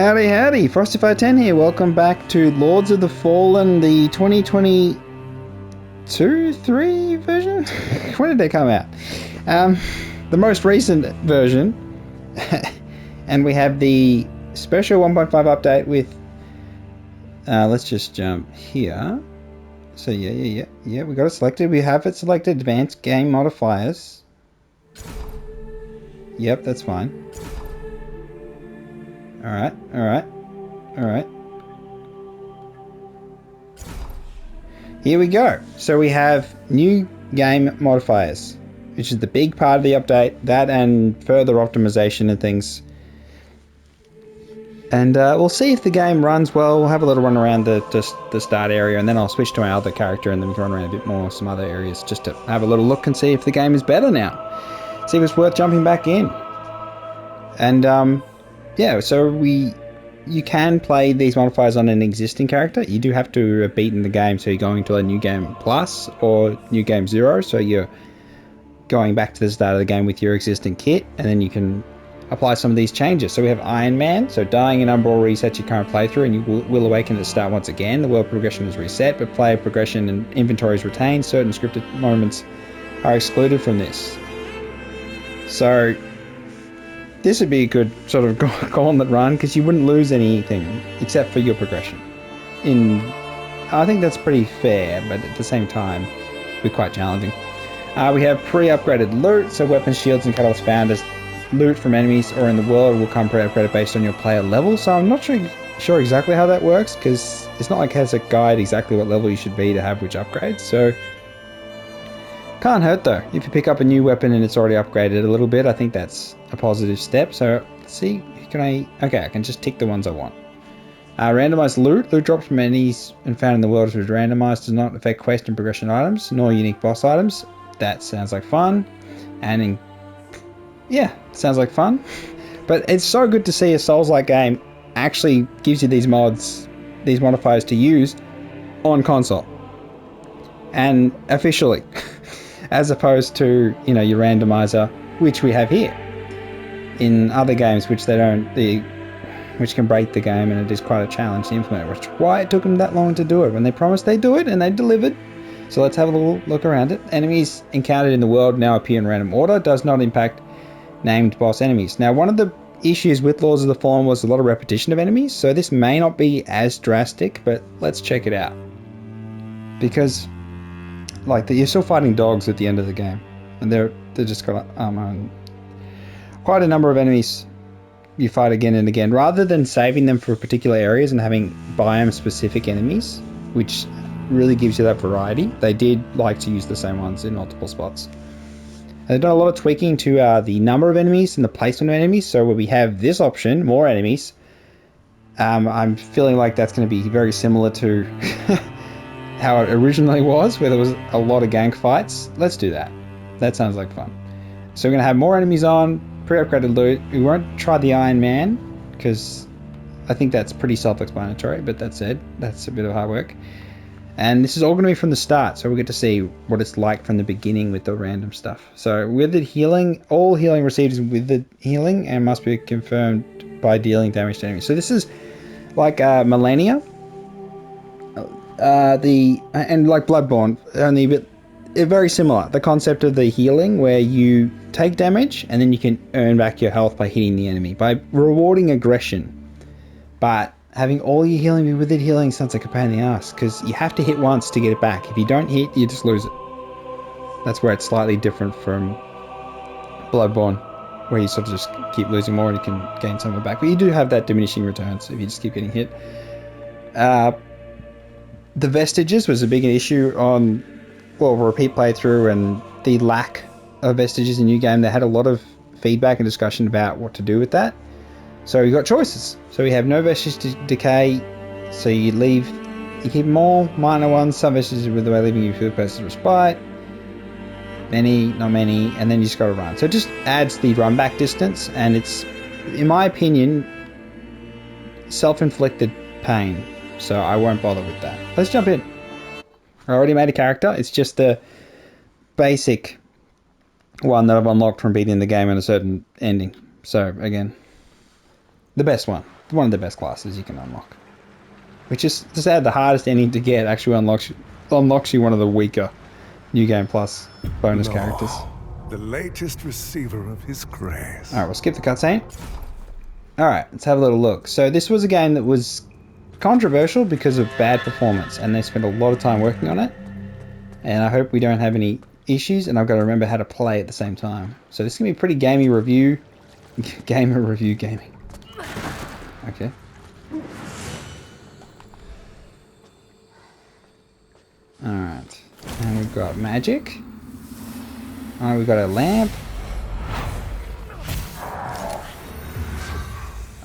Howdy, howdy. Frosty510 here. Welcome back to Lords of the Fallen, the 2022-3 version? When did they come out? The most recent version. And we have the special 1.5 update with... let's just jump here. So yeah, we got it selected. We have it selected. Advanced Game Modifiers. Yep, that's fine. Alright. Here we go. So we have new game modifiers, which is the big part of the update. That and further optimization and things. And we'll see if the game runs well. We'll have a little run around the start area, and then I'll switch to my other character and then we can run around a bit more, some other areas, just to have a little look and see if the game is better now. See if it's worth jumping back in. And yeah, so you can play these modifiers on an existing character. You do have to have beaten the game, so you're going to a new game plus or new game 0. So you're going back to the start of the game with your existing kit, and then you can apply some of these changes. So we have Iron Man. So dying in Umbral resets your current playthrough, and you will awaken at the start once again. The world progression is reset, but player progression and inventory is retained. Certain scripted moments are excluded from this. So this would be a good sort of gauntlet run, because you wouldn't lose anything except for your progression. I think that's pretty fair, but at the same time, it'd be quite challenging. We have pre-upgraded loot, so weapons, shields, and catalysts found as loot from enemies or in the world will come pre-upgraded based on your player level. So I'm not sure exactly how that works, because it's not like it has a guide exactly what level you should be to have which upgrades. So can't hurt though. If you pick up a new weapon and it's already upgraded a little bit, I think that's a positive step. So let's see, okay, I can just tick the ones I want. Randomized loot. Loot drops from enemies and found in the world is randomized, does not affect quest and progression items, nor unique boss items. That sounds like fun. And yeah, sounds like fun. But it's so good to see a Souls-like game actually gives you these mods, these modifiers to use on console. And officially. As opposed to, you know, your randomizer, which we have here. In other games, which which can break the game, and it is quite a challenge to implement, which is why it took them that long to do it. When they promised they'd do it, and they delivered. So let's have a little look around it. Enemies encountered in the world now appear in random order, does not impact named boss enemies. Now, one of the issues with Lords of the Fallen was a lot of repetition of enemies, so this may not be as drastic, but let's check it out. Because like you're still fighting dogs at the end of the game, and they're just got quite a number of enemies you fight again and again, rather than saving them for particular areas and having biome specific enemies, which really gives you that variety. They did like to use the same ones in multiple spots. And they've done a lot of tweaking to the number of enemies and the placement of enemies. So where we have this option, more enemies, I'm feeling like that's going to be very similar to how it originally was, where there was a lot of gank fights. Let's do that. That sounds like fun. So we're going to have more enemies on, pre-upgraded loot. We won't try the Iron Man, because I think that's pretty self-explanatory, but that said, that's a bit of hard work. And this is all going to be from the start, so we get to see what it's like from the beginning with the random stuff. So withered healing, all healing received is withered healing and must be confirmed by dealing damage to enemies. So this is like Millennia. And like Bloodborne, only a bit very similar. The concept of the healing, where you take damage and then you can earn back your health by hitting the enemy, by rewarding aggression. But having all your healing be withered healing sounds like a pain in the ass, because you have to hit once to get it back. If you don't hit, you just lose it. That's where it's slightly different from Bloodborne, where you sort of just keep losing more and you can gain some of it back. But you do have that diminishing returns if you just keep getting hit. The vestiges was a big issue on, well, repeat playthrough, and the lack of vestiges in new game. They had a lot of feedback and discussion about what to do with that. So you got choices. So we have no vestige decay. So you keep more minor ones, some vestiges with the way leaving you feel person's respite. Many, not many, and then you just got to run. So it just adds the run back distance, and it's, in my opinion, self-inflicted pain. So I won't bother with that. Let's jump in. I already made a character. It's just the basic one that I've unlocked from beating the game in a certain ending. So again, the best one. one of the best classes you can unlock. Which is, to say, the hardest ending to get actually unlocks you one of the weaker New Game Plus bonus characters. The latest receiver of his grace. Alright, we'll skip the cutscene. Alright, let's have a little look. So this was a game that was controversial because of bad performance, and they spent a lot of time working on it. And I hope we don't have any issues, and I've got to remember how to play at the same time. So this is going to be pretty gamey review. Gamer review gaming. Okay. Alright. And we've got magic. Alright, we've got a lamp.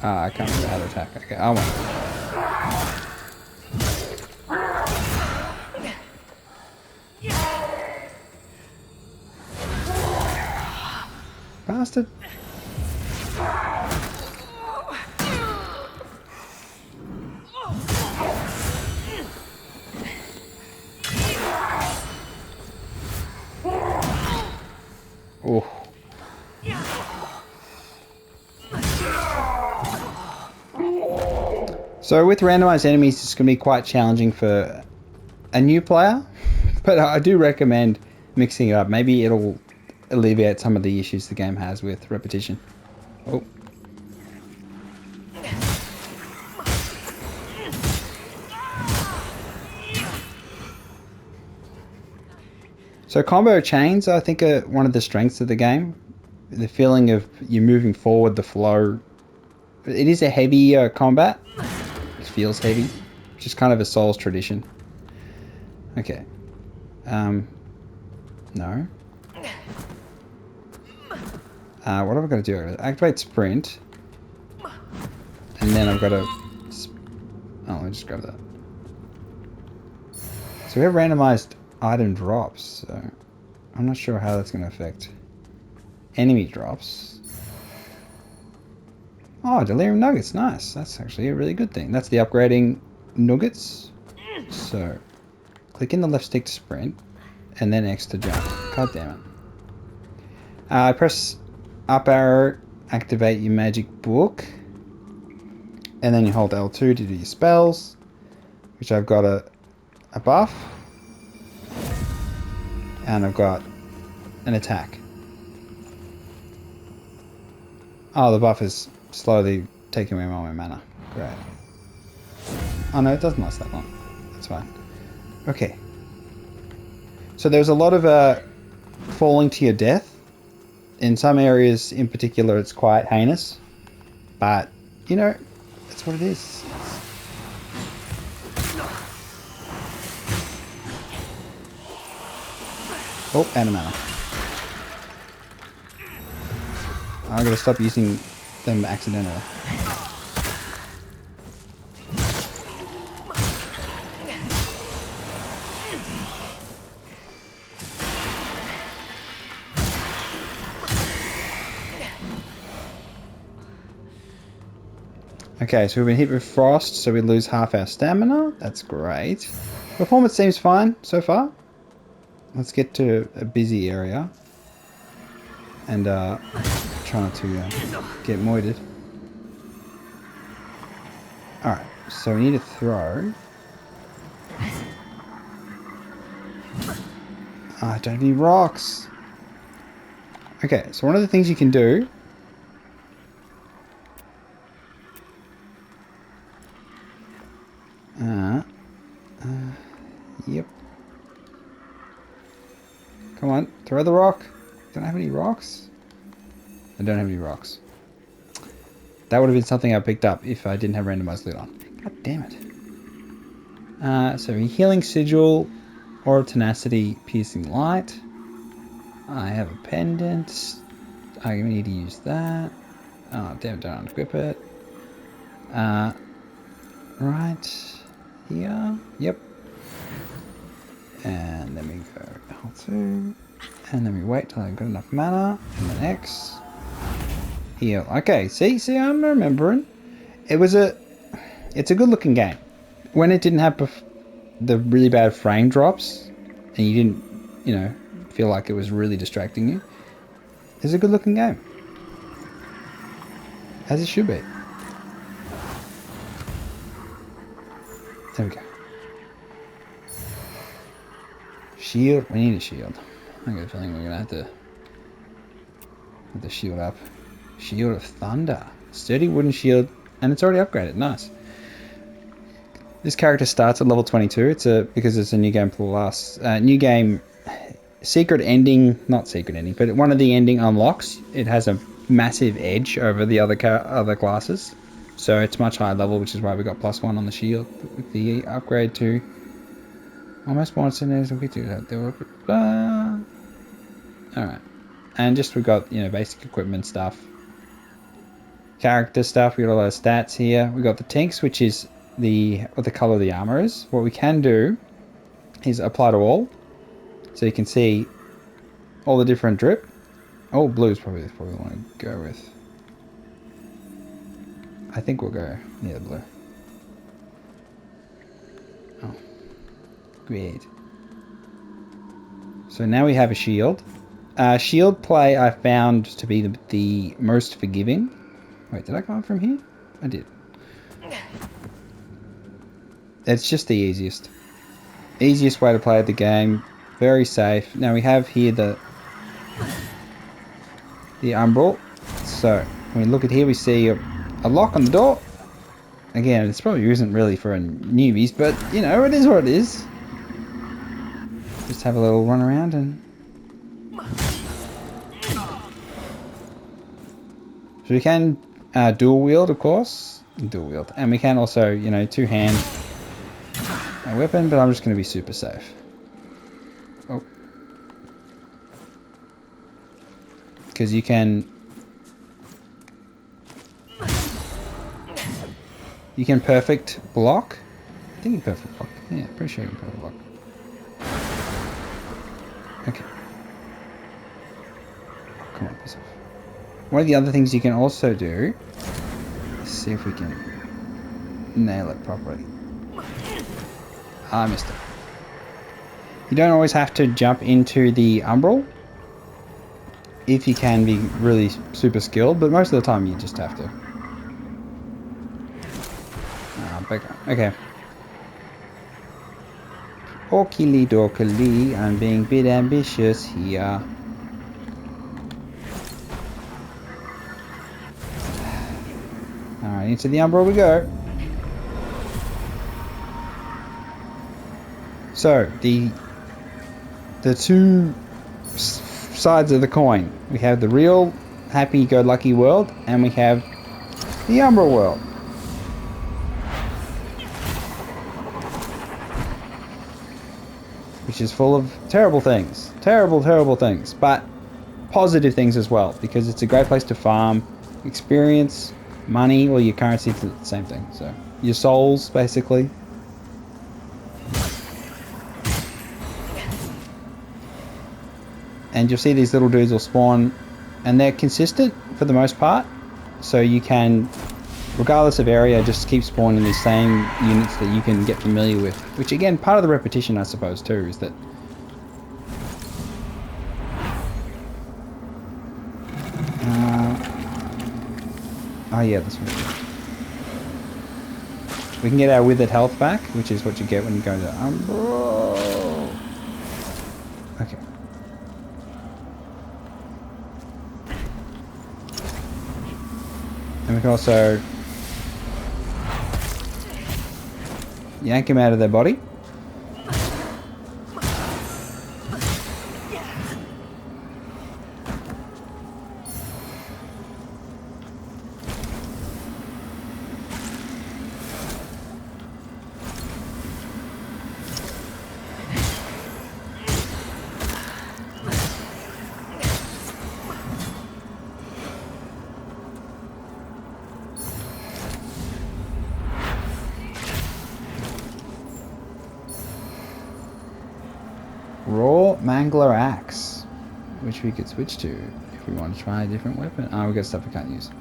Ah, I can't remember how to attack. Okay, I won't. Bastard. Oh. So with randomized enemies, it's going to be quite challenging for a new player, but I do recommend mixing it up. Maybe it'll alleviate some of the issues the game has with repetition. Oh. So combo chains, I think, are one of the strengths of the game. The feeling of you moving forward, the flow. It is a heavy combat. It feels heavy, which is kind of a Souls tradition. Okay. No. What have I got to do? I've got to activate sprint. And then I've got to... Oh, let me just grab that. So we have randomized item drops, so I'm not sure how that's going to affect enemy drops. Oh, delirium nuggets, nice. That's actually a really good thing. That's the upgrading nuggets. So click in the left stick to sprint, and then X to jump. God damn it. Press up arrow, activate your magic book, and then you hold L2 to do your spells, which I've got a buff. And I've got an attack. Oh, the buff is slowly taking away my mana. Great. Oh no, it doesn't last that long. That's fine. Okay. So there's a lot of falling to your death. In some areas in particular it's quite heinous. But, you know, that's what it is. Oh, and a mana. I'm gonna stop using them accidentally. Okay, so we've been hit with frost, so we lose half our stamina. That's great. Performance seems fine so far. Let's get to a busy area and try not to get moited. Alright, so we need to throw. I don't have any rocks. Okay, so one of the things you can do yep. Come on, throw the rock. Don't I have any rocks? I don't have any rocks. That would have been something I picked up if I didn't have randomized loot on. God damn it. So healing sigil, aura of tenacity, piercing light. I have a pendant. I need to use that. Oh damn, don't unequip it. Right here. Yep. And then we go L2. And then we wait till I've got enough mana. And then X. Heal. Okay, see, I'm remembering. It's a good looking game. When it didn't have the really bad frame drops, and you didn't, feel like it was really distracting you, it's a good looking game. As it should be. There we go. Shield. We need a shield. I got a feeling we're gonna have to shield up. Shield of Thunder. Sturdy wooden shield, and it's already upgraded. Nice. This character starts at level 22. Because it's a new game plus. New game secret ending, not secret ending, but one of the ending unlocks. It has a massive edge over the other classes, so it's much higher level, which is why we got +1 on the shield with the upgrade to almost more centers. We do that. All right, and just we got basic equipment stuff, character stuff. We got a lot of stats here. We got the tanks, which is what the color of the armor is. What we can do is apply to all. So you can see all the different drip. Oh, blue is probably what we want to go with. I think we'll go, blue. Oh, great. So now we have a shield. Shield play I found to be the most forgiving. Wait, did I come up from here? I did. It's just the easiest way to play the game. Very safe. Now we have here the Umbral. So when we look at here, we see a lock on the door. Again, this probably isn't really for newbies, but it is what it is. Just have a little run around and. So we can dual wield, of course. Dual wield, and we can also two-hand a weapon, but I'm just going to be super safe. Oh. Because you can perfect block. I think you perfect block. Yeah, pretty sure you can perfect block. Okay. Come on, piss off. One of the other things you can also do, let's see if we can nail it properly. I missed it. You don't always have to jump into the Umbral if you can be really super skilled, but most of the time you just have to. Okay. Orkily dorkily, I'm being a bit ambitious here. Alright, into the Umbral we go. So, the two sides of the coin. We have the real happy-go-lucky world, and we have the Umbral world. Which is full of terrible things. Terrible, terrible things. But positive things as well, because it's a great place to farm experience, money, or your currency. It's the same thing. So, your souls, basically. And you'll see these little dudes will spawn, and they're consistent for the most part. So you can, regardless of area, just keep spawning these same units that you can get familiar with. Which again, part of the repetition, I suppose, too, is that oh yeah, this one. We can get our withered health back, which is what you get when you go to Umbral. Okay. And we can also yank them out of their body. Raw Mangler Axe, which we could switch to if we want to try a different weapon. Oh, we got stuff we can't use.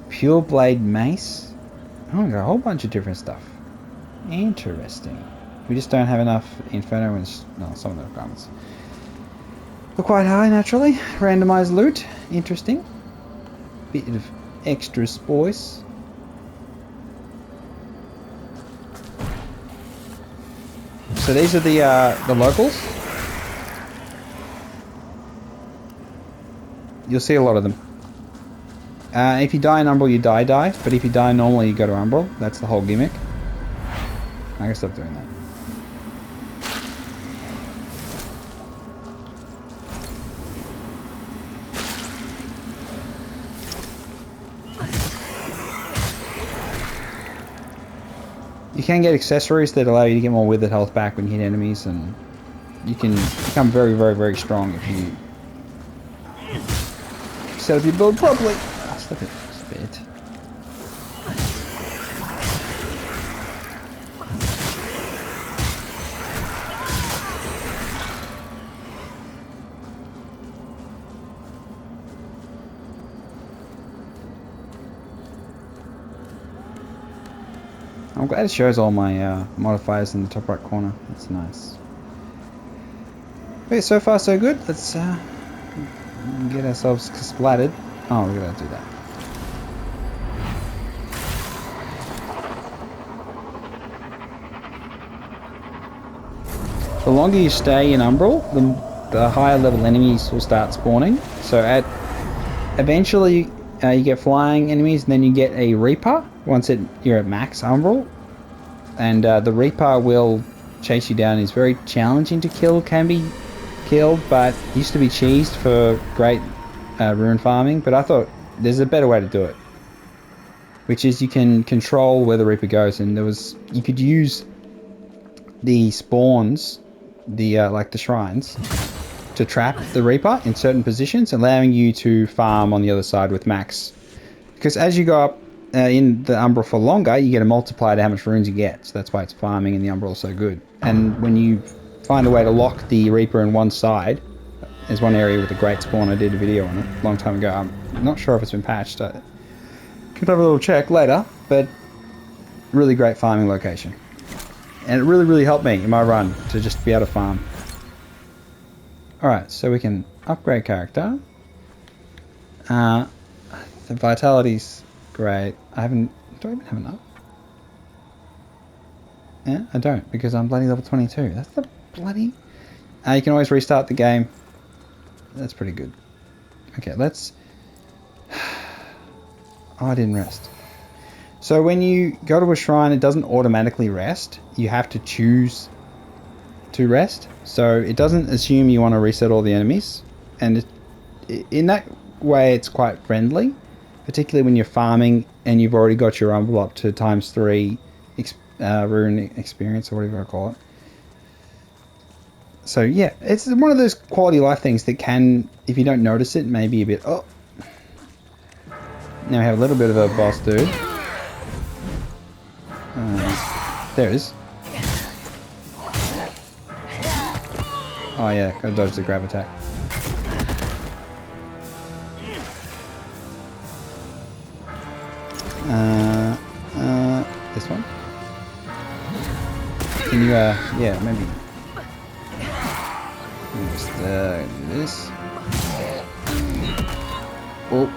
Pure Blade Mace. Oh, we got a whole bunch of different stuff. Interesting. We just don't have enough Inferno and some of the requirements. We're quite high, naturally. Randomized loot. Interesting. Bit of extra spoils. So these are the locals. You'll see a lot of them. If you die in Umbral, you die, but if you die normally, you go to Umbral. That's the whole gimmick. I can stop doing that. You can get accessories that allow you to get more withered health back when you hit enemies, and you can become very, very, very strong if you set up your build properly. Oh, stop it. Spit. I'm glad it shows all my modifiers in the top right corner. That's nice. Okay, so far so good. Let's get ourselves splattered. Oh, we're gonna do that. The longer you stay in Umbral, the higher level enemies will start spawning. So eventually you get flying enemies, and then you get a Reaper once you're at max Umbral. And the Reaper will chase you down. He's very challenging to kill, can be killed, but used to be cheesed for great rune farming. But I thought there's a better way to do it, which is you can control where the Reaper goes, and you could use the spawns, like the shrines, to trap the Reaper in certain positions, allowing you to farm on the other side with max. Because as you go up in the Umbral for longer, you get a multiplier to how much runes you get. So that's why it's farming in the Umbral so good. And when you find a way to lock the Reaper in one side, there's one area with a great spawn. I did a video on it a long time ago. I'm not sure if it's been patched. I could have a little check later, but really great farming location. And it really, really helped me in my run to just be able to farm. Alright, so we can upgrade character. The vitality's great. Do I even have enough? Yeah, I don't, because I'm bloody level 22. That's the bloody... you can always restart the game. That's pretty good. Okay, let's... Oh, I didn't rest. So when you go to a shrine, it doesn't automatically rest. You have to choose to rest. So it doesn't assume you want to reset all the enemies. And in that way, it's quite friendly. Particularly when you're farming and you've already got your Umbral up to ×3 rune experience, or whatever you want to call it. So yeah, it's one of those quality of life things that can, if you don't notice it, maybe a bit... Oh! Now we have a little bit of a boss dude. There it is. Oh yeah, gotta dodge the grab attack. This one? Can you, yeah, maybe. Just, do this. Oh.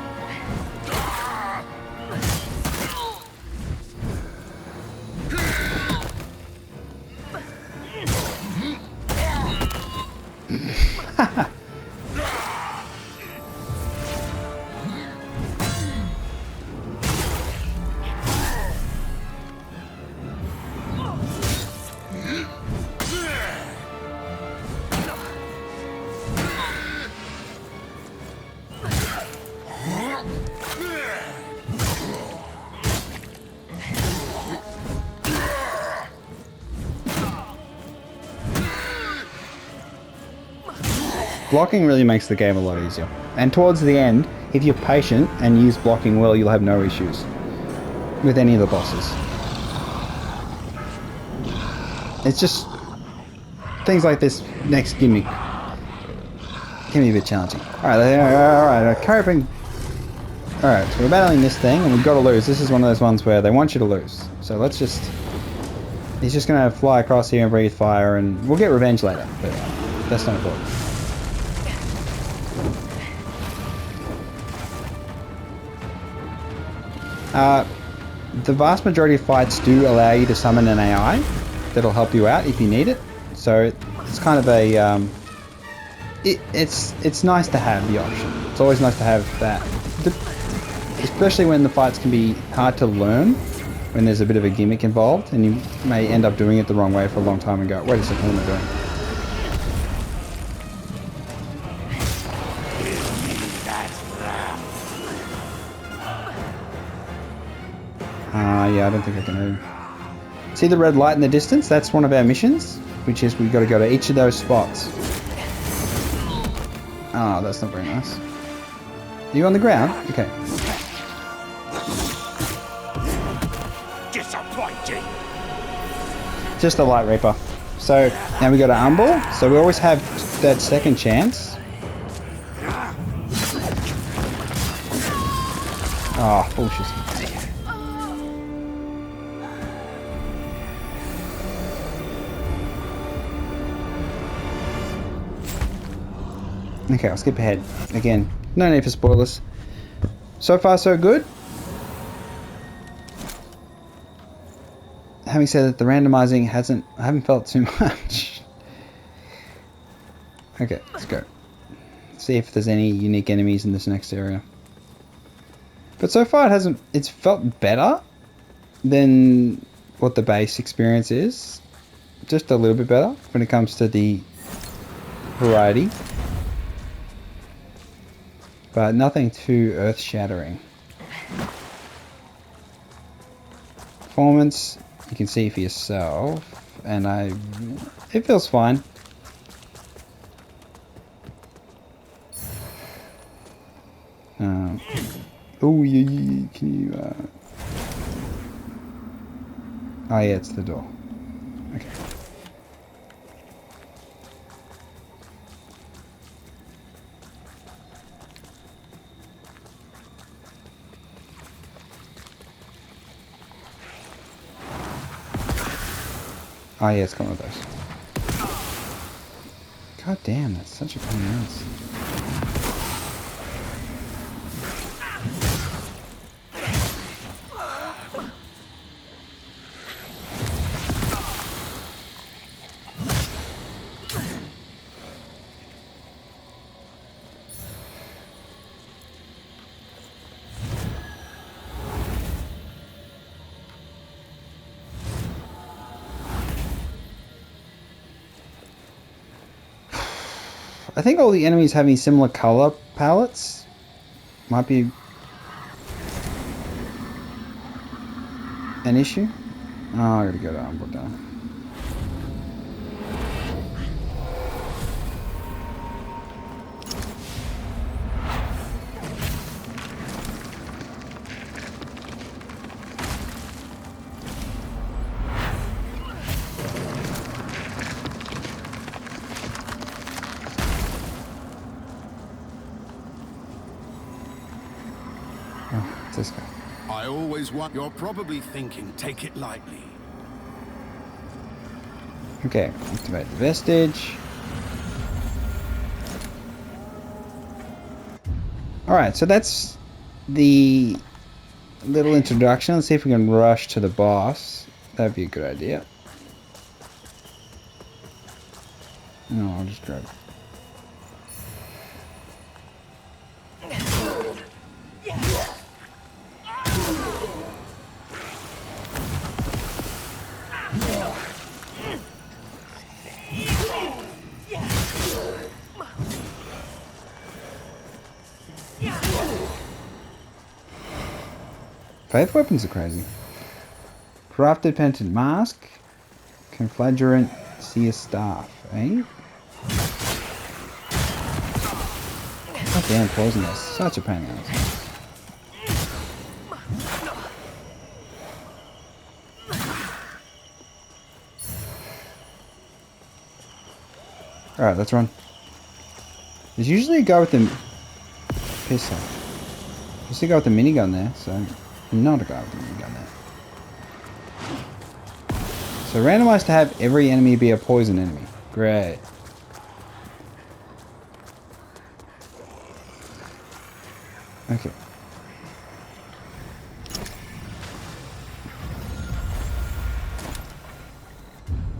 Blocking really makes the game a lot easier. And towards the end, if you're patient and use blocking well, you'll have no issues with any of the bosses. It's just things like this next gimmick can be a bit challenging. Alright, coping. Alright, so we're battling this thing and we've got to lose. This is one of those ones where they want you to lose. So let's just... He's just going to fly across here and breathe fire, and we'll get revenge later, but that's not important. The vast majority of fights do allow you to summon an AI that'll help you out if you need it. So it's kind of a it's nice to have the option. It's always nice to have that, especially when the fights can be hard to learn, when there's a bit of a gimmick involved, and you may end up doing it the wrong way for a long time and go, wait a second, what am I doing? Yeah, I don't think I can move. See the red light in the distance? That's one of our missions, which is we've got to go to each of those spots. Oh, that's not very nice. Are you on the ground? Okay. Disappointing. Just a light reaper. So now we go to Umbral. So we always have that second chance. Oh, bullshit. Okay, I'll skip ahead. Again, no need for spoilers. So far, so good. Having said that, the randomizing I haven't felt too much. Okay, let's go. See if there's any unique enemies in this next area. But so far it's felt better than what the base experience is. Just a little bit better when it comes to the variety. But nothing too earth-shattering. Performance, you can see for yourself, and it feels fine. Oh, can you? Oh yeah, it's the door. Okay. Oh yeah, it's got one of those. God damn, that's such a pain in the ass. I think all the enemies having similar color palettes might be an issue. Oh, I gotta go to Umbral now. Oh, it's this guy. I always want. You're probably thinking, take it lightly. Okay, activate the vestige. Alright, so that's the little introduction. Let's see if we can rush to the boss. That'd be a good idea. No, I'll just grab it. Faith weapons are crazy. Crafted penitent mask. Conflagrant seer staff, eh? God damn, poison is such a pain in the ass. Alright, let's run. There's usually a guy with the pistol. There's a guy with the minigun there, so not a guy with the minigun there. So randomized to have every enemy be a poison enemy. Great. Okay.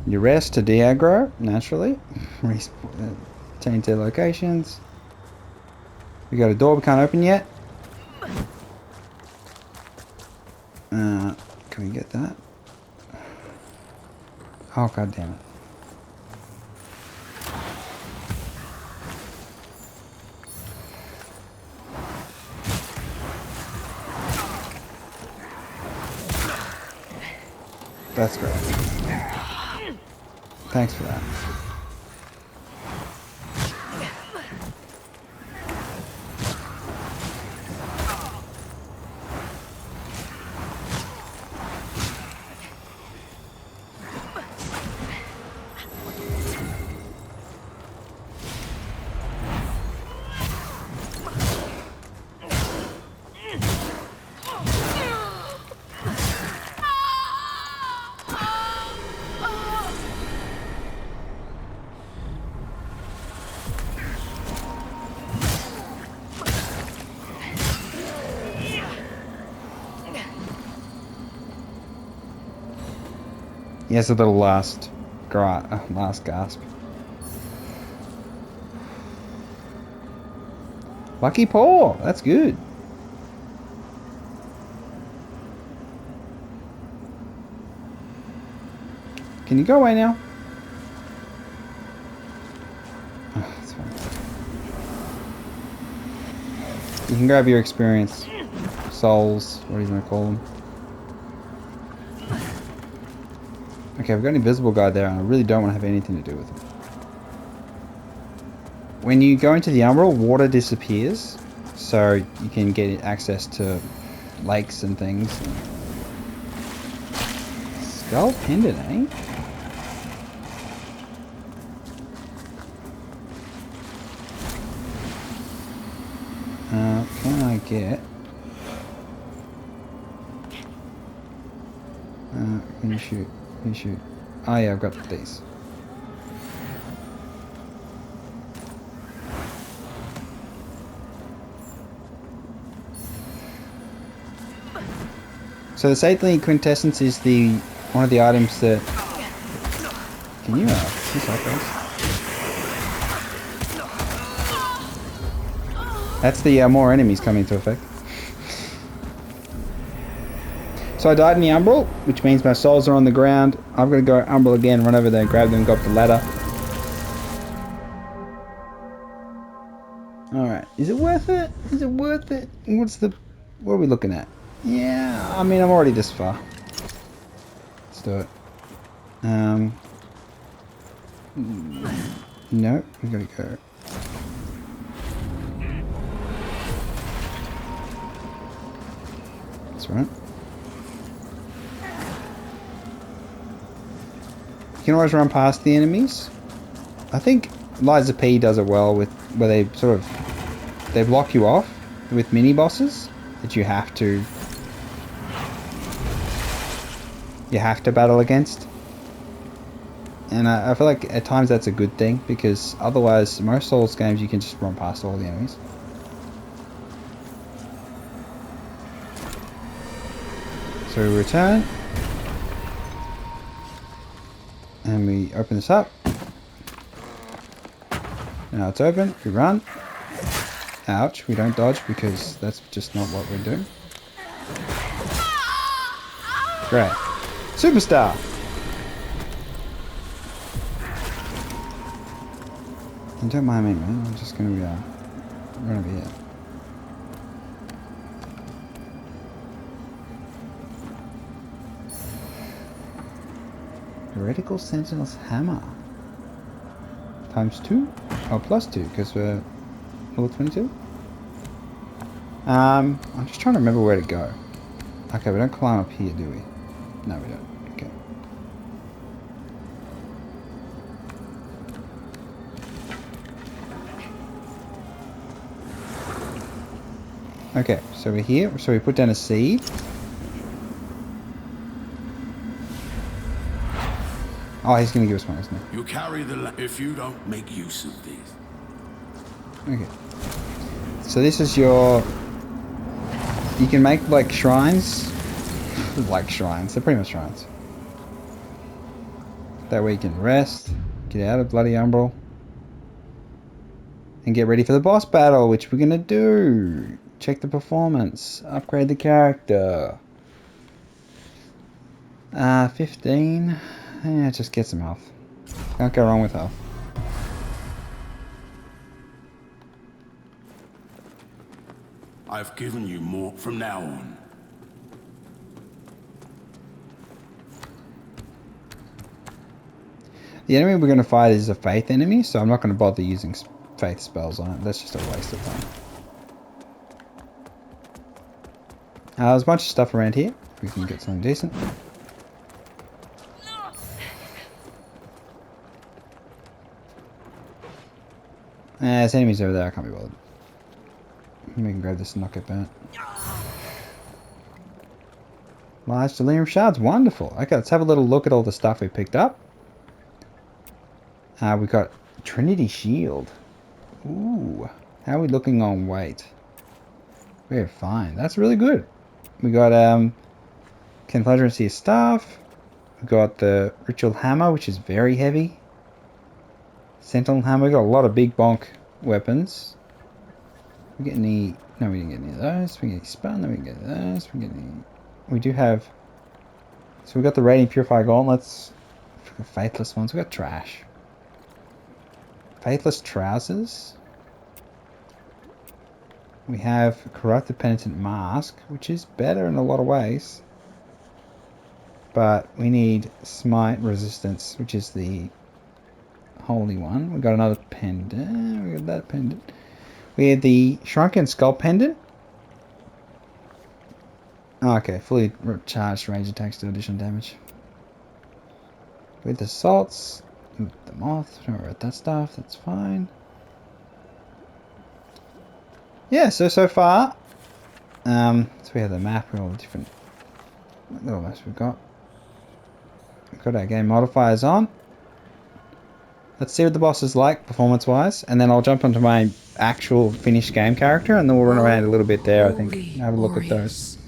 You rest to de-aggro, naturally. Change their locations. We got a door we can't open yet. Can we get that? Oh, god damn it. That's great. Thanks for that. Yes, a little last gasp. Lucky paw, that's good. Can you go away now? Oh, that's fine. You can grab your experience. Souls, what are you going to call them? Okay, I've got an invisible guy there and I really don't want to have anything to do with him. When you go into the Umbral, water disappears, so you can get access to lakes and things. Skull pendant, eh? Can I get... can you shoot? Can you shoot? Oh yeah, I've got these. So the Saintly Quintessence is one of the items that... Can you pick up those? That's the more enemies coming into effect. So I died in the Umbral, which means my souls are on the ground. I've got to go Umbral again, run over there, grab them, go up the ladder. Alright, is it worth it? Is it worth it? What are we looking at? Yeah, I mean, I'm already this far. Let's do it. No, we gotta go. That's right. You can always run past the enemies. I think Liza P does it well with where they they block you off with mini bosses that you have to battle against. And I feel like at times that's a good thing, because otherwise most Souls games you can just run past all the enemies. So we return. And we open this up. Now it's open. We run. Ouch. We don't dodge because that's just not what we're doing. Great. Superstar! And don't mind me, man. I'm just gonna run over here. Heretical Sentinel's Hammer. Times 2? Oh, plus 2, because we're level 22? I'm just trying to remember where to go. Okay, we don't climb up here, do we? No, we don't. Okay. Okay, so we're here. So we put down a seed. Oh, he's going to give us one, isn't he? You carry the if you don't make use of these. Okay. So this is your... You can make, like, shrines. Like shrines. They're pretty much shrines. That way you can rest, get out of bloody Umbral, and get ready for the boss battle, which we're gonna do. Check the performance, upgrade the character. 15. Yeah, just get some health. Can't go wrong with health. I've given you more from now on. The enemy we're going to fight is a faith enemy, so I'm not going to bother using faith spells on it. That's just a waste of time. There's a bunch of stuff around here. We can get something decent. There's enemies over there. I can't be bothered. We can grab this and not get burnt. Large delirium shards. Wonderful. Okay, let's have a little look at all the stuff we picked up. We've got Trinity Shield. Ooh. How are we looking on weight? We're fine. That's really good. We got Confederacy Staff. We got the Ritual Hammer, which is very heavy. Sentinel Hammer. We got a lot of big bonk weapons. We get any? No, we didn't get any of those. We get any spun. No, we didn't get those. We get any? We do have. So we got the Radiant Purifier Gauntlets. Faithless ones. We got trash. Faithless Trousers. We have Corrupted Penitent Mask, which is better in a lot of ways. But we need Smite Resistance, which is the holy one. We got another pendant. We got that pendant. We had the Shrunken Skull Pendant. Oh, okay, fully charged range attacks do additional damage. With the salts, the moth, don't worry about that stuff, that's fine. Yeah, so far, so we have the map with all the different little maps we've got. We've got our game modifiers on. Let's see what the boss is like performance-wise, and then I'll jump onto my actual finished game character, and then we'll run around a little bit there, I think, have a look at those.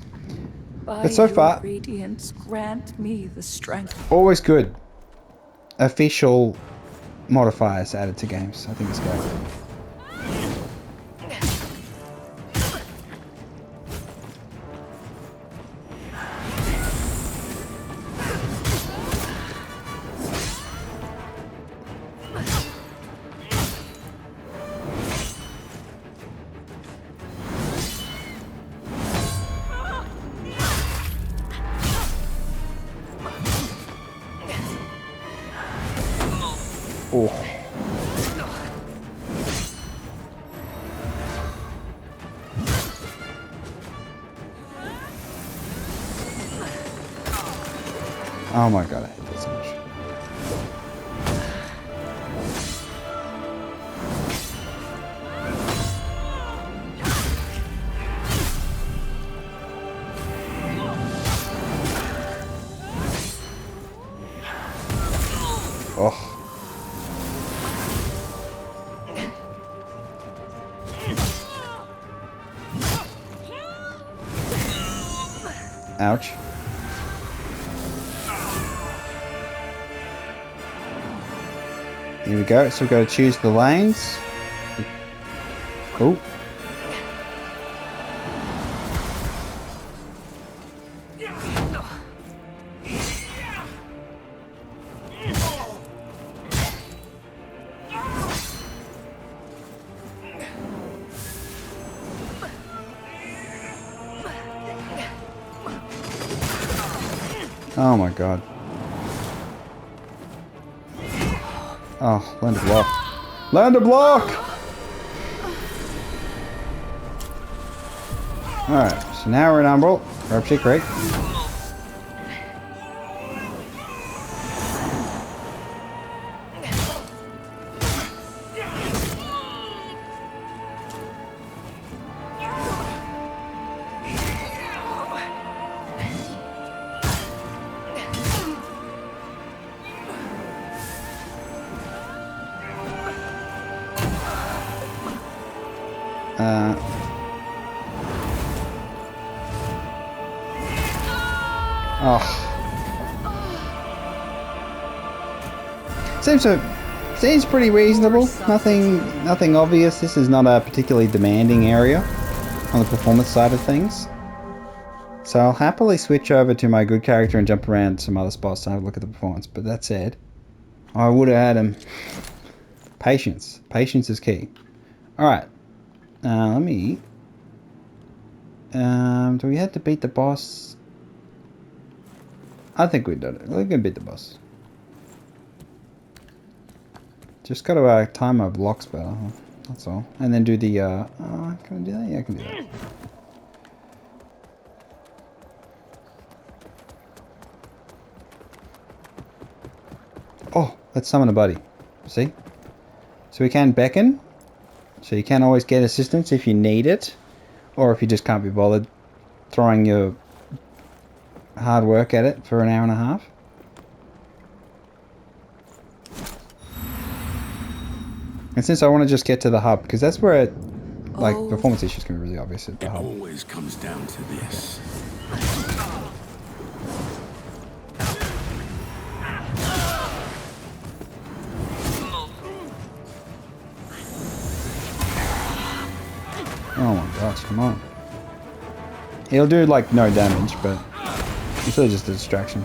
But so far, radiance grant me the strength. Always good. Official modifiers added to games. I think it's great. Oh. Oh my god, I hate that so much. Oh. Ouch. Here we go. So we've got to choose the lanes. Oh. Oh my god. Oh, land a block. Land a block! Alright, so now we're in Umbral. Rupture Creek. Oh. Seems pretty reasonable. Nothing obvious. This is not a particularly demanding area on the performance side of things. So I'll happily switch over to my good character and jump around some other spots to have a look at the performance. But that said, I would have had him. Patience. Patience is key. Alright. Let me... do we have to beat the boss? I think we did it. We can beat the boss. Just got to time my blocks better. That's all. And then do the... can I do that? Yeah, I can do that. Oh, let's summon a buddy. See? So we can beckon. So you can always get assistance if you need it. Or if you just can't be bothered throwing your hard work at it for an hour and a half. And since I want to just get to the hub, because that's where it, like, performance issues can be really obvious at the hub. It always comes down to this. Oh my gosh, come on. He'll do like no damage, but it's really just a distraction.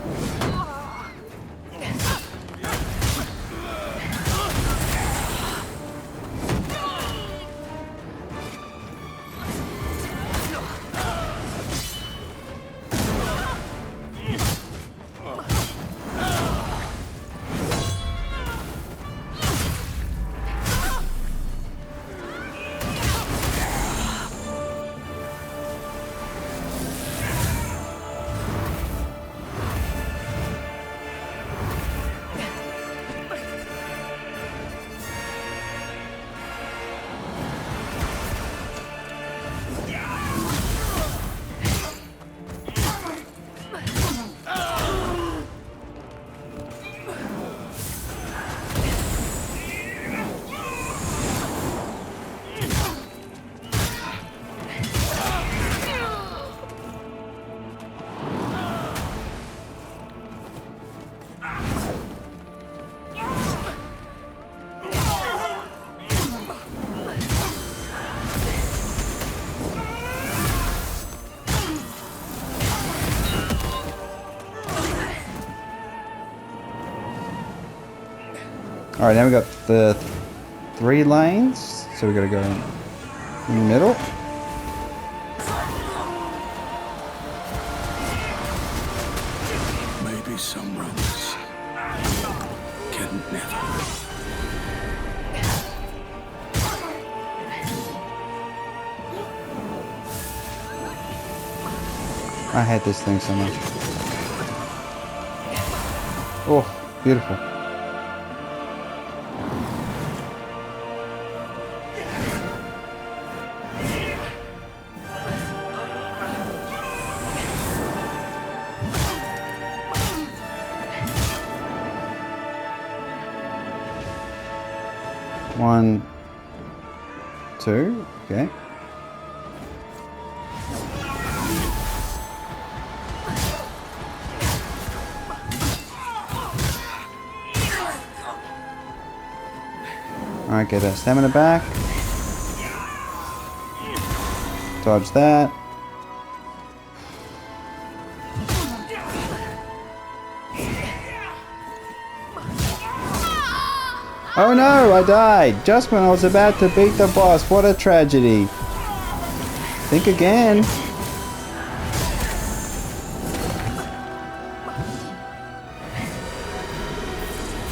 Alright, now we got the 3 lanes, so we gotta go in the middle. Maybe some runs can never. I hate this thing so much. Oh, beautiful. One, 2, okay. Alright, get that stamina back. Dodge that. Oh no, I died! Just when I was about to beat the boss. What a tragedy. Think again.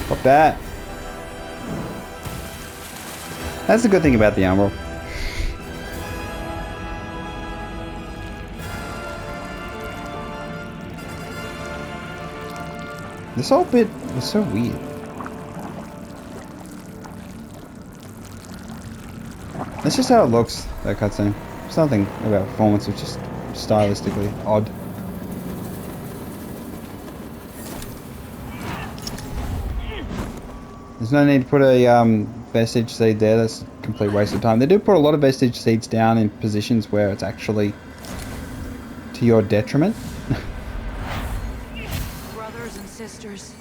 Pop that. That's the good thing about the Umbral. This whole bit was so weird. That's just how it looks, that cutscene. There's nothing about performance, it's just stylistically odd. There's no need to put a vestige seed there, that's a complete waste of time. They do put a lot of vestige seeds down in positions where it's actually to your detriment. Brothers and sisters,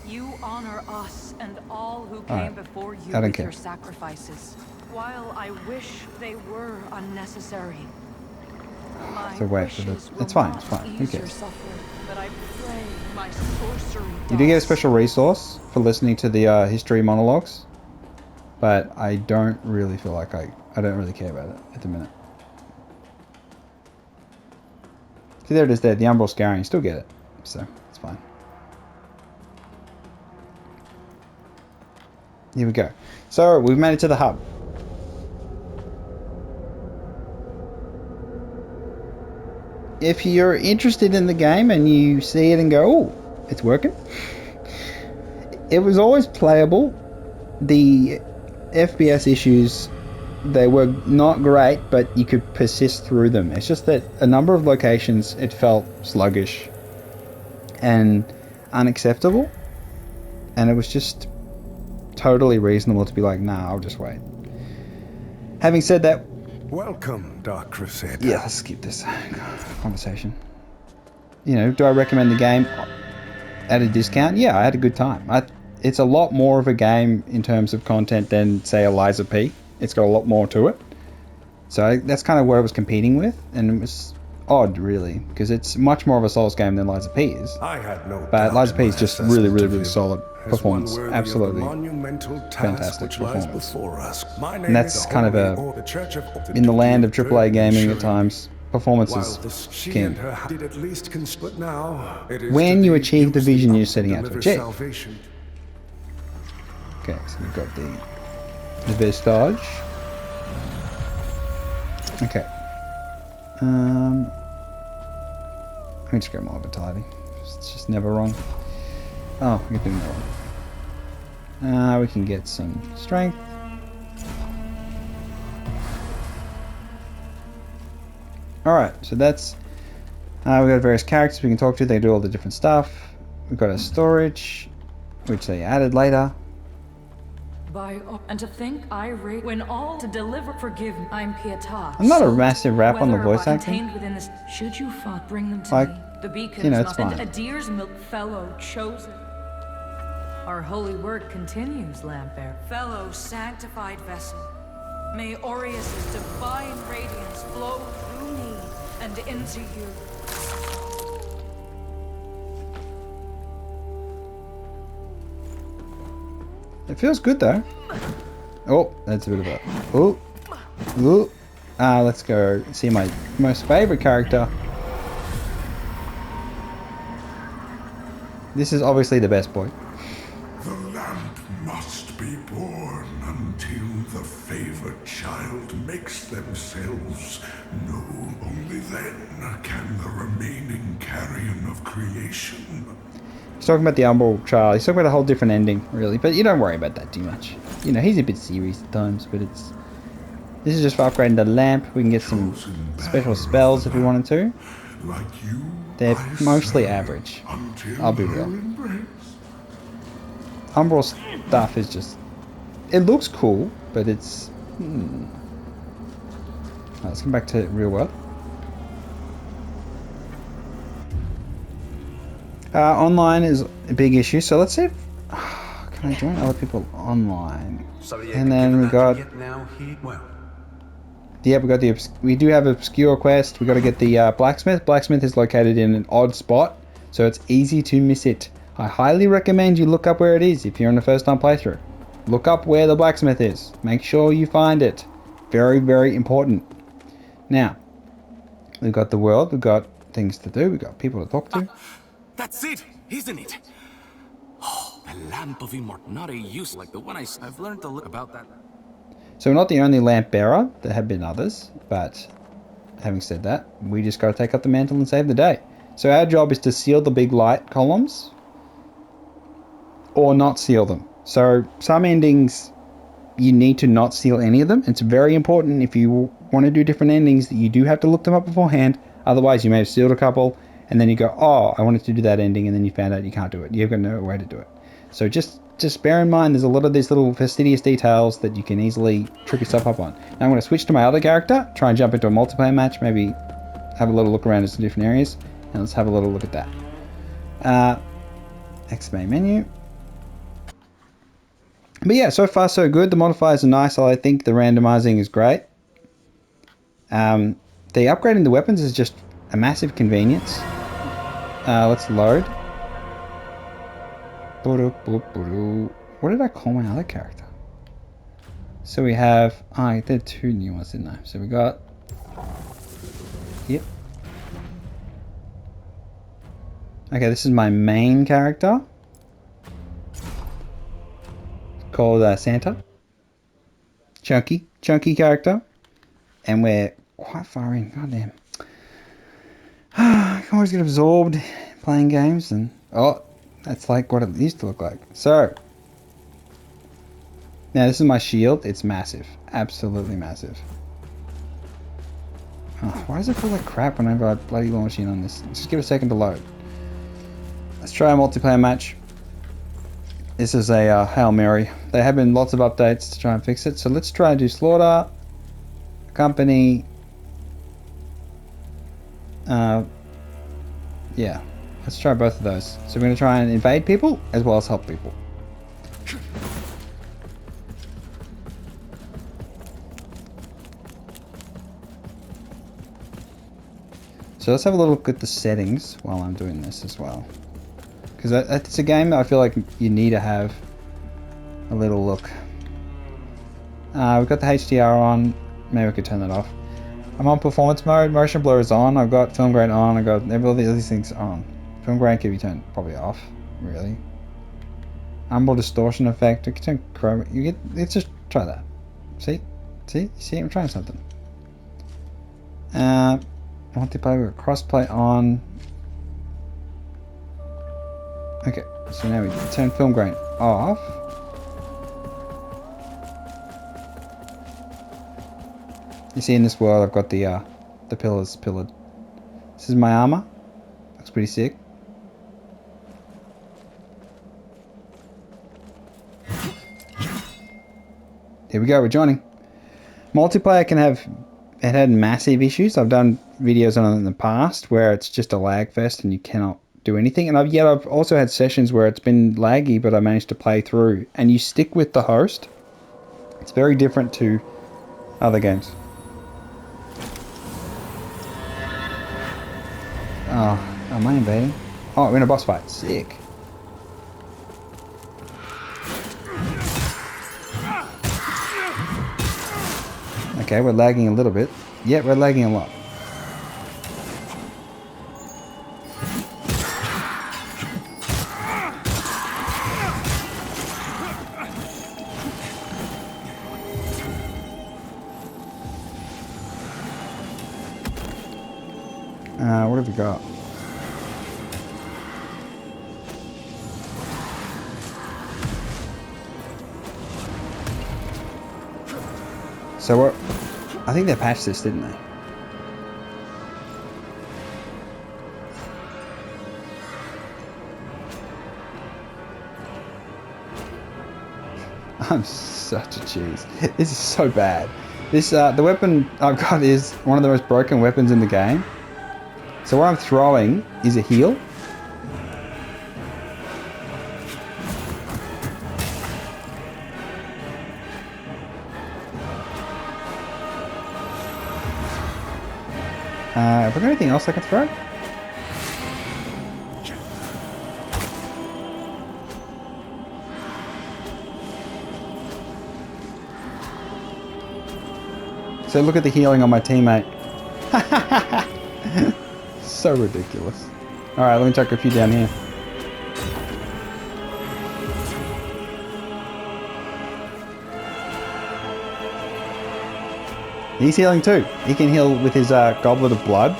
You honor us and all who came Alright. before you I don't with care. your sacrifices. While I wish they were unnecessary, my So wait for the... wishes will It's fine, not it's fine. Who ease your cares? suffering, but I pray my sorcery You do get a does. special resource for listening to the history monologues, but I don't really feel like I don't really care about it at the minute. See, there it is there, the Umbral Scouring, you still get it, so it's fine. Here we go. So, we've made it to the hub. If you're interested in the game and you see it and go, oh, it's working. It was always playable. The FPS issues, they were not great, but you could persist through them. It's just that a number of locations, it felt sluggish and unacceptable. And it was just totally reasonable to be like, nah, I'll just wait. Having said that, Welcome, Dark Crusader. yeah, let's skip this conversation. You know, do I recommend the game at a discount? Yeah, I had a good time. It's a lot more of a game in terms of content than, say, Eliza P. It's got a lot more to it. So that's kind of where I was competing with, and it was odd, really, because it's much more of a Souls game than Eliza P is. I had no But doubt Eliza in P my is just assessment really, of really him solid as performance. one worthy of the Absolutely monumental task fantastic which lies performance. before us. My name And that's is kind of Holy a, the Church of in the land of AAA gaming at Ensuring. times, performance While is this, she king. and her did at least but now it is When to you thee achieve the used vision the you're to setting out to deliver achieve. salvation. Okay, so we've got the Vestige. Okay. Let me just go more vitality. It's just never wrong. Oh, we can do that one. We can get some strength. Alright, so that's... we've got various characters we can talk to. They do all the different stuff. We've got a storage, which they added later. And to think I rate when all to deliver forgive I'm Pietà. I'm not a massive rap on the voice acting. Contained within this, should you find, bring them to Like, me. The beacons you know, it's must fine. and a deer's milk fellow chosen. Our holy work continues, Lampbearer. Fellow sanctified vessel. May Aureus' divine radiance flow through me and into you. It feels good though. Oh, that's a bit of a... Oh. Oh. Let's go see my most favourite character. This is obviously the best boy. The lamp must be born until the favored child makes themselves known. Only then can the remaining carrion of creation. He's talking about the Umbral child. He's talking about a whole different ending, really. But you don't worry about that too much. You know, he's a bit serious at times, but it's... This is just for upgrading the lamp. We can get some special spells if we wanted to. Like you, They're I mostly serve average. until I'll be her real. embrace. Umbral stuff is just... It looks cool, but it's... Right, let's come back to real world. Online is a big issue, so let's see if... Can I join other people online? And then we got... Yeah, we got the... We do have obscure quest. We got to get the blacksmith. Blacksmith is located in an odd spot, so it's easy to miss it. I highly recommend you look up where it is if you're on a first-time playthrough. Look up where the blacksmith is. Make sure you find it. Very, very important. Now, we've got the world. We've got things to do. We've got people to talk to. That's it, isn't it? Oh, the lamp of immortality. Not a use like the one I've learned a little about that. So we're not the only lamp bearer. There have been others, but having said that, we just got to take up the mantle and save the day. So our job is to seal the big light columns or not seal them. So some endings you need to not seal any of them. It's very important if you want to do different endings that you do have to look them up beforehand. Otherwise you may have sealed a couple and then you go, oh, I wanted to do that ending, and then you found out you can't do it. You've got no way to do it. So just bear in mind there's a lot of these little fastidious details that you can easily trip yourself up on. Now I'm going to switch to my other character, try and jump into a multiplayer match, maybe have a little look around at some different areas, and let's have a little look at that. X main menu. But yeah, so far so good. The modifiers are nice. I think the randomizing is great. The upgrading the weapons is just a massive convenience. Let's load. What did I call my other character? So we have... Oh, there are 2 new ones, didn't I? So we got... Yep. Okay, this is my main character. Called Santa. Chunky character. And we're quite far in. Goddamn. I can always get absorbed playing games and... Oh, that's like what it used to look like. So... Now this is my shield. It's massive. Absolutely massive. Oh, why does it feel like crap whenever I bloody launch in on this? Let's just give it a second to load. Let's try a multiplayer match. This is a Hail Mary. There have been lots of updates to try and fix it. So let's try and do Slaughter. Company. Yeah. Let's try both of those. So we're going to try and invade people as well as help people. So let's have a little look at the settings while I'm doing this as well. Because it's a game that I feel like you need to have a little look. We've got the HDR on. Maybe we could turn that off. I'm on performance mode. Motion blur is on. I've got film grain on. I've got all these things on. Film grain can be turned probably off, really. Umbral distortion effect. We can turn chroma. Let's just try that. See? I'm trying something. Multiplayer, crossplay on. Okay, so now we turn film grain off. You see in this world I've got the pillars pillared. This is my armor. Looks pretty sick. Here we go, we're joining. Multiplayer can have... It had massive issues. I've done videos on it in the past where it's just a lag fest and you cannot do anything. And I've also had sessions where it's been laggy, but I managed to play through. And you stick with the host. It's very different to other games. Oh, am I invading? Oh, we're in a boss fight. Sick. Okay, we're lagging a little bit. Yeah, we're lagging a lot. What have we got? So what? I think they patched this, didn't they? I'm such a cheese. This is so bad. This the weapon I've got is one of the most broken weapons in the game. So what I'm throwing is a heal. Have I got anything else I can throw? So look at the healing on my teammate. So ridiculous. Alright, let me chuck a few down here. He's healing too. He can heal with his goblet of blood.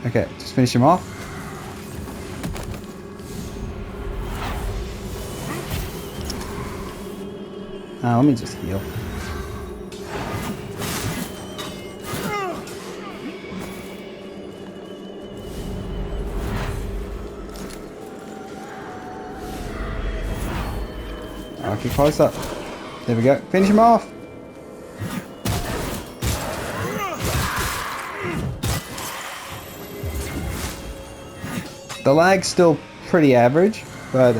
Okay, just finish him off. Let me just heal. Okay, close up. There we go. Finish him off. The lag's still pretty average, but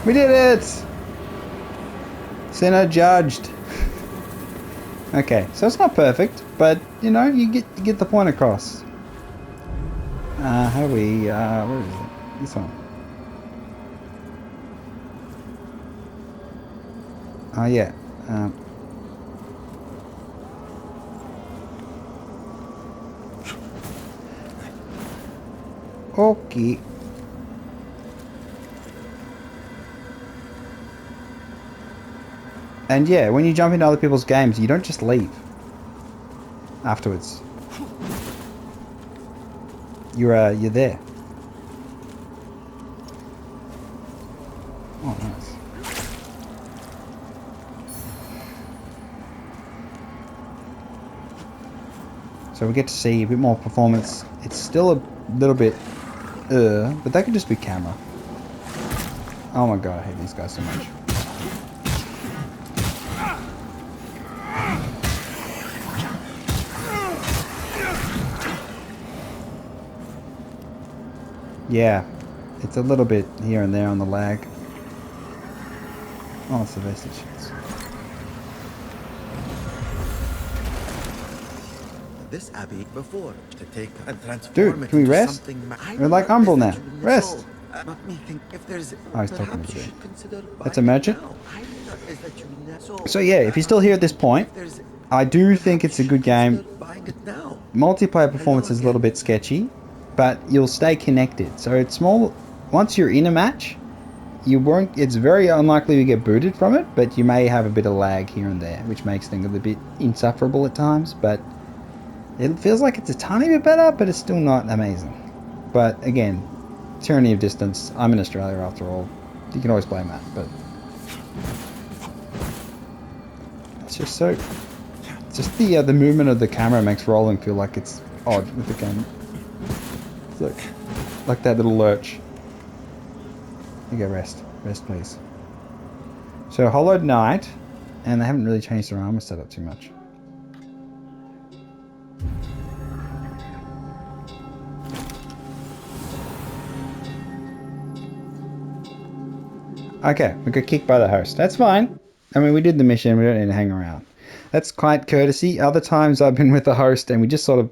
we did it! Sinner judged. Okay, so it's not perfect, but you know, you get the point across. How do we where is it? This one. Oh yeah. Okay. And yeah, when you jump into other people's games, you don't just leave afterwards. You're there. Oh, nice. So we get to see a bit more performance. It's still a little bit, but that could just be camera. Oh my god, I hate these guys so much. Yeah, it's a little bit here and there on the lag. Oh, it's the vestige. This abbey before to take and transform Dude, it can we into rest? something We're like Umbral now. Rest. Let me think if there's Oh, he's talking perhaps to you me. should consider That's a buying it merchant? now. Is that you So yeah, if you're still here at this point, there's I do think it's a good game. consider buying it now. Multiplayer performance is a little bit sketchy, but you'll stay connected. So it's small. Once you're in a match, you won't. It's very unlikely to get booted from it, but you may have a bit of lag here and there, which makes things a little bit insufferable at times. But it feels like it's a tiny bit better, but it's still not amazing. But again, tyranny of distance. I'm in Australia after all. You can always blame that, but it's just so. Just the movement of the camera makes rolling feel like it's odd with the game. It's like that little lurch. You go rest, please. So Hollowed Knight, and they haven't really changed their armor setup too much. Okay, we got kicked by the host. That's fine. I mean, we did the mission. We don't need to hang around. That's quite courtesy. Other times I've been with the host and we just sort of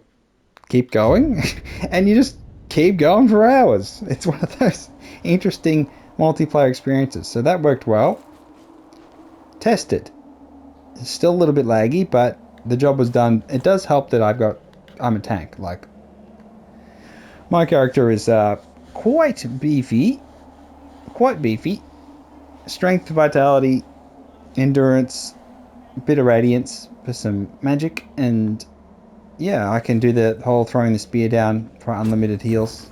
keep going. And you just keep going for hours. It's one of those interesting multiplayer experiences. So that worked well. Tested. It's still a little bit laggy, but the job was done. It does help that I'm a tank. Like, my character is quite beefy. Strength, vitality, endurance, a bit of radiance for some magic, and yeah, I can do the whole throwing the spear down for unlimited heals.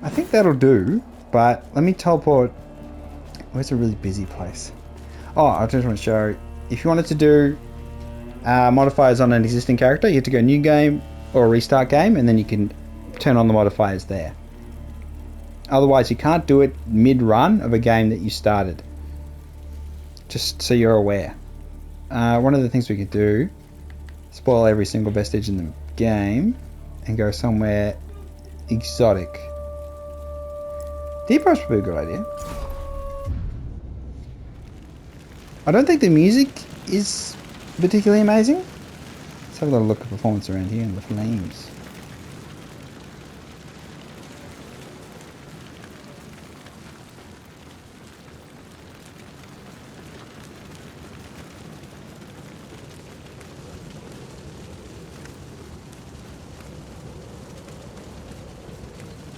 I think that'll do, but let me teleport. Where's a really busy place? Oh, I just want to show, if you wanted to do modifiers on an existing character, you have to go new game or restart game, and then you can turn on the modifiers there. Otherwise, you can't do it mid-run of a game that you started. Just so you're aware. One of the things we could do, spoil every single vestige in the game, and go somewhere exotic. Depo's probably a good idea. I don't think the music is particularly amazing. Let's have a little look at performance around here in the flames.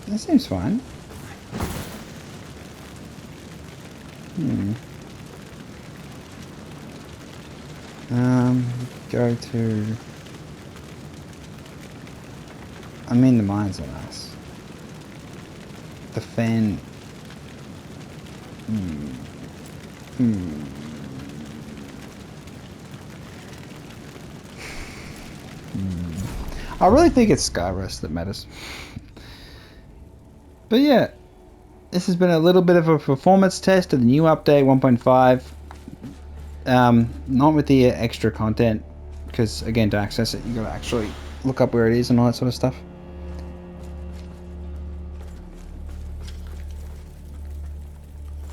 That seems fine. go to... I mean, the mines are nice. The fan... I really think it's Skyrest that matters. But yeah, this has been a little bit of a performance test of the new update 1.5. Not with the extra content, because again, to access it, you gotta actually look up where it is and all that sort of stuff.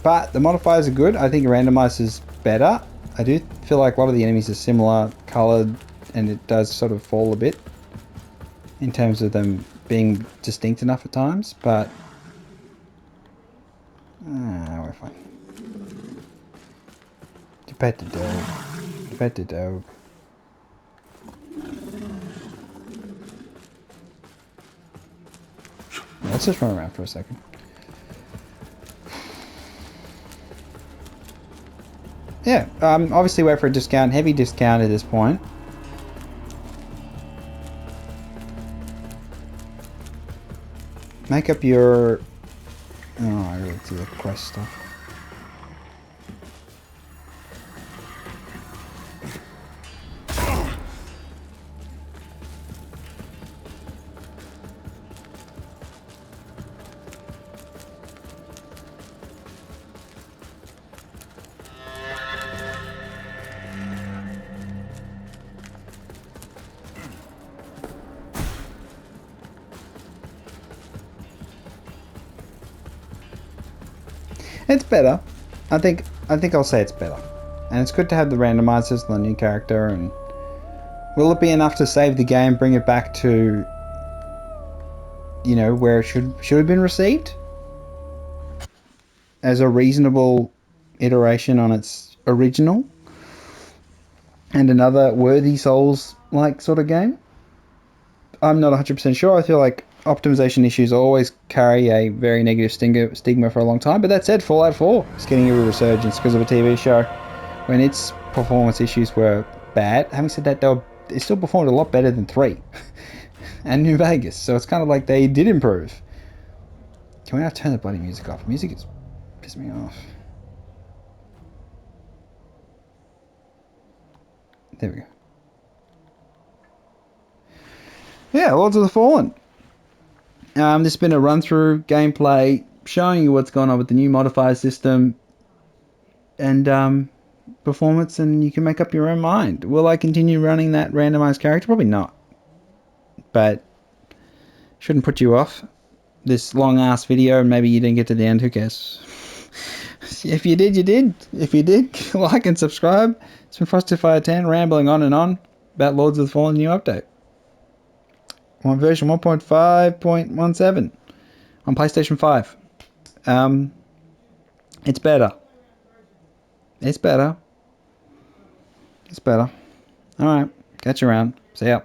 But the modifiers are good. I think randomizer is better. I do feel like a lot of the enemies are similar colored, and it does sort of fall a bit in terms of them being distinct enough at times, but we're fine. To pet the dog. To pet the dog. Let's just run around for a second. Yeah, obviously wait for a discount, heavy discount at this point. Make up your... Oh, I gotta do the quest stuff. It's better. I think I'll say it's better. And it's good to have the randomizers on the new character, and will it be enough to save the game, bring it back to, you know, where it should have been received? As a reasonable iteration on its original? And another worthy Souls-like sort of game? I'm not 100% sure. I feel like optimization issues always carry a very negative stigma for a long time. But that said, Fallout 4 is getting a resurgence because of a TV show when its performance issues were bad. Having said that, they still performed a lot better than 3 and New Vegas. So it's kind of like they did improve. Can we now turn the bloody music off? Music is pissing me off. There we go. Yeah, Lords of the Fallen. This has been a run-through gameplay showing you what's going on with the new modifier system and performance, and you can make up your own mind. Will I continue running that randomized character? Probably not. But shouldn't put you off. This long-ass video, and maybe you didn't get to the end, who cares? If you did, you did. If you did, like and subscribe. It's been Frostify10 rambling on and on about Lords of the Fallen new update. On version 1.5.17 on PlayStation 5. It's better. It's better. It's better. Alright, catch you around. See ya.